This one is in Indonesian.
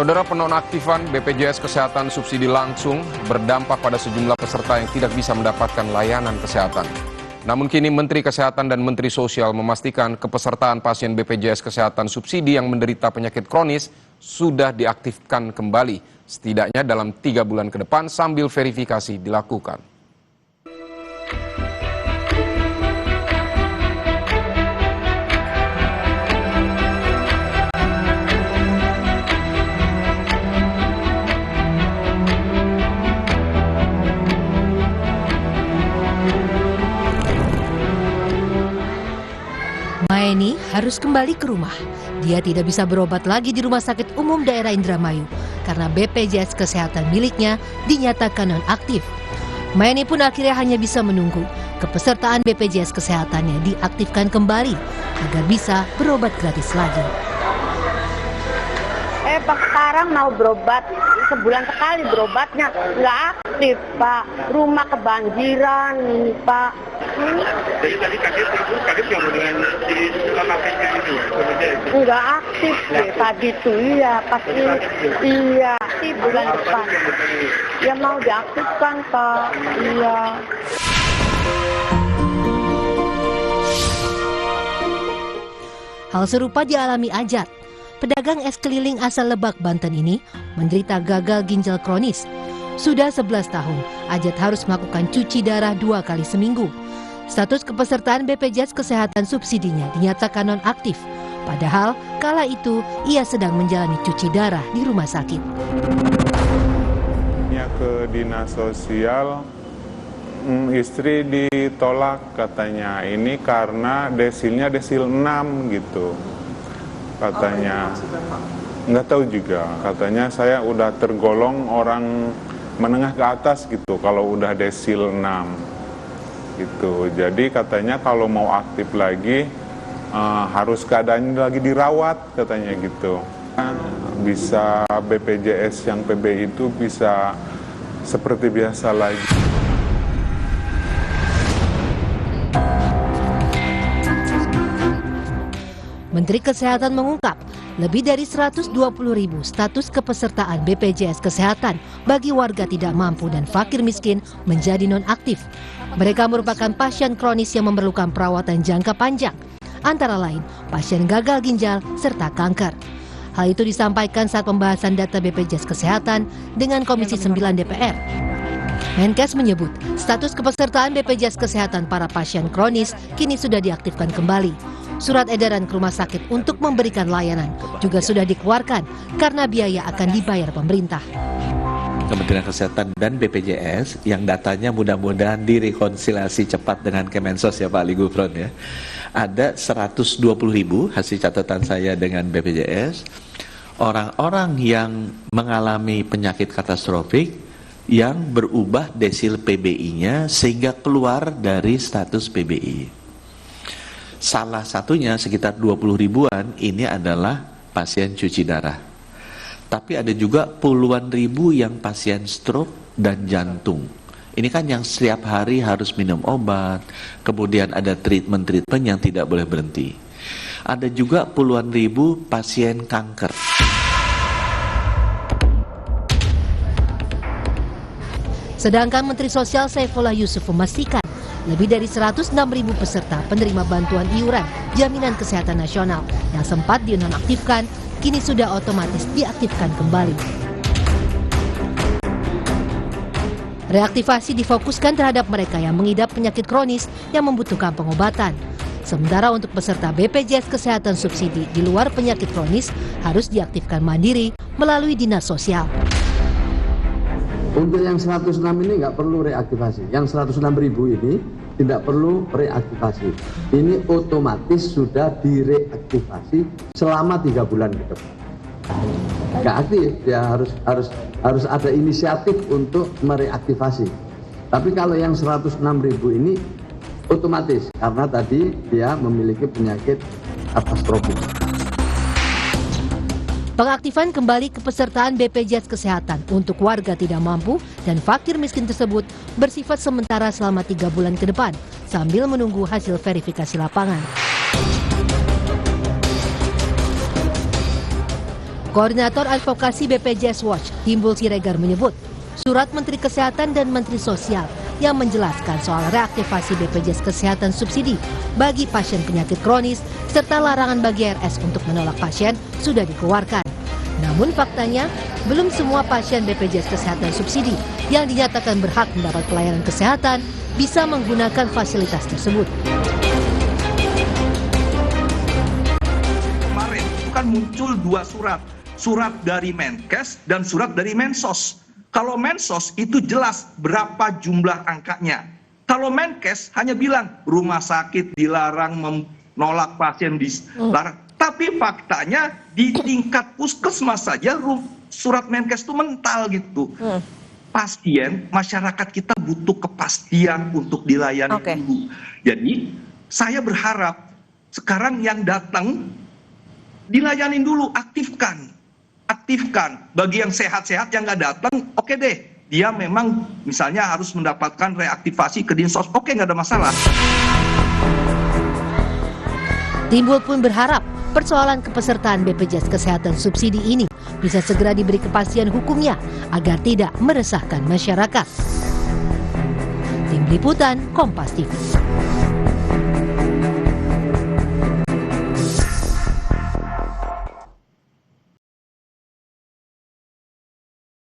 Saudara, penonaktifan BPJS Kesehatan subsidi langsung berdampak pada sejumlah peserta yang tidak bisa mendapatkan layanan kesehatan. Namun kini Menteri Kesehatan dan Menteri Sosial memastikan kepesertaan pasien BPJS Kesehatan subsidi yang menderita penyakit kronis sudah diaktifkan kembali, setidaknya dalam 3 bulan ke depan sambil verifikasi dilakukan. Maeni harus kembali ke rumah. Dia tidak bisa berobat lagi di Rumah Sakit Umum Daerah Indramayu karena BPJS Kesehatan miliknya dinyatakan nonaktif. Maeni pun akhirnya hanya bisa menunggu kepesertaan BPJS Kesehatannya diaktifkan kembali agar bisa berobat gratis lagi. Pak, sekarang mau berobat, sebulan sekali berobatnya, nggak aktif, Pak. Rumah kebanjiran, ini, Pak. Jadi tadi kaget nggak dengan nonaktifnya itu? Nggak aktif deh, tadi tuh, iya, pasti, iya, bulan depan. Ya mau diaktifkan, Pak, iya. Hal serupa dialami Ajat. Pedagang es keliling asal Lebak, Banten ini menderita gagal ginjal kronis. Sudah 11 tahun, Ajat harus melakukan cuci darah 2 kali seminggu. Status kepesertaan BPJS Kesehatan subsidinya dinyatakan nonaktif. Padahal kala itu ia sedang menjalani cuci darah di rumah sakit. Ke dinas sosial, istri ditolak katanya. Ini karena desilnya desil 6 gitu. Katanya, nggak tahu juga, katanya saya udah tergolong orang menengah ke atas gitu kalau udah desil 6 gitu. Jadi katanya kalau mau aktif lagi harus keadaannya lagi dirawat katanya gitu. Bisa BPJS yang PB itu bisa seperti biasa lagi. Menteri Kesehatan mengungkap, lebih dari 120.000 status kepesertaan BPJS Kesehatan bagi warga tidak mampu dan fakir miskin menjadi nonaktif. Mereka merupakan pasien kronis yang memerlukan perawatan jangka panjang, antara lain pasien gagal ginjal serta kanker. Hal itu disampaikan saat pembahasan data BPJS Kesehatan dengan Komisi 9 DPR. Menkes menyebut, status kepesertaan BPJS Kesehatan para pasien kronis kini sudah diaktifkan kembali. Surat edaran ke rumah sakit untuk memberikan layanan juga sudah dikeluarkan karena biaya akan dibayar pemerintah. Kementerian Kesehatan dan BPJS yang datanya mudah-mudahan direkonsiliasi cepat dengan Kemensos ya Pak Ali Gufron ya. Ada 120.000 hasil catatan saya dengan BPJS, orang-orang yang mengalami penyakit katastrofik yang berubah desil PBI-nya sehingga keluar dari status PBI. Salah satunya sekitar 20 ribuan ini adalah pasien cuci darah. Tapi ada juga puluhan ribu yang pasien stroke dan jantung. Ini kan yang setiap hari harus minum obat, kemudian ada treatment-treatment yang tidak boleh berhenti. Ada juga puluhan ribu pasien kanker. Sedangkan Menteri Sosial Saifullah Yusuf memastikan lebih dari 106.000 peserta penerima bantuan iuran Jaminan Kesehatan Nasional yang sempat dinonaktifkan kini sudah otomatis diaktifkan kembali. Reaktivasi difokuskan terhadap mereka yang mengidap penyakit kronis yang membutuhkan pengobatan. Sementara untuk peserta BPJS Kesehatan subsidi di luar penyakit kronis harus diaktifkan mandiri melalui dinas sosial. Untuk yang 106 ini nggak perlu reaktivasi. Yang 106.000 ini tidak perlu reaktivasi. Ini otomatis sudah direaktivasi selama 3 bulan ke depan. Nggak aktif, ya harus ada inisiatif untuk mereaktivasi. Tapi kalau yang 106.000 ini otomatis karena tadi dia memiliki penyakit katastrofik. Pengaktifan kembali kepesertaan BPJS Kesehatan untuk warga tidak mampu dan fakir miskin tersebut bersifat sementara selama 3 bulan ke depan sambil menunggu hasil verifikasi lapangan. Koordinator Advokasi BPJS Watch, Timbul Siregar menyebut, surat Menteri Kesehatan dan Menteri Sosial yang menjelaskan soal reaktivasi BPJS Kesehatan subsidi bagi pasien penyakit kronis serta larangan bagi RS untuk menolak pasien sudah dikeluarkan. Namun faktanya, belum semua pasien BPJS Kesehatan subsidi yang dinyatakan berhak mendapat pelayanan kesehatan bisa menggunakan fasilitas tersebut. Kemarin itu kan muncul 2 surat dari Menkes dan surat dari Mensos. Kalau Mensos itu jelas berapa jumlah angkanya. Kalau Menkes hanya bilang rumah sakit dilarang menolak pasien dilarang. Tapi faktanya di tingkat puskesmas saja surat Menkes itu mental gitu. Pasien, masyarakat kita butuh kepastian untuk dilayani dulu. Jadi saya berharap sekarang yang datang dilayani dulu, aktifkan. Bagi yang sehat-sehat yang nggak datang, oke deh. Dia memang misalnya harus mendapatkan reaktivasi ke Dinsos, oke nggak ada masalah. Timbul pun berharap persoalan kepesertaan BPJS Kesehatan subsidi ini bisa segera diberi kepastian hukumnya agar tidak meresahkan masyarakat. Tim Liputan Kompas TV.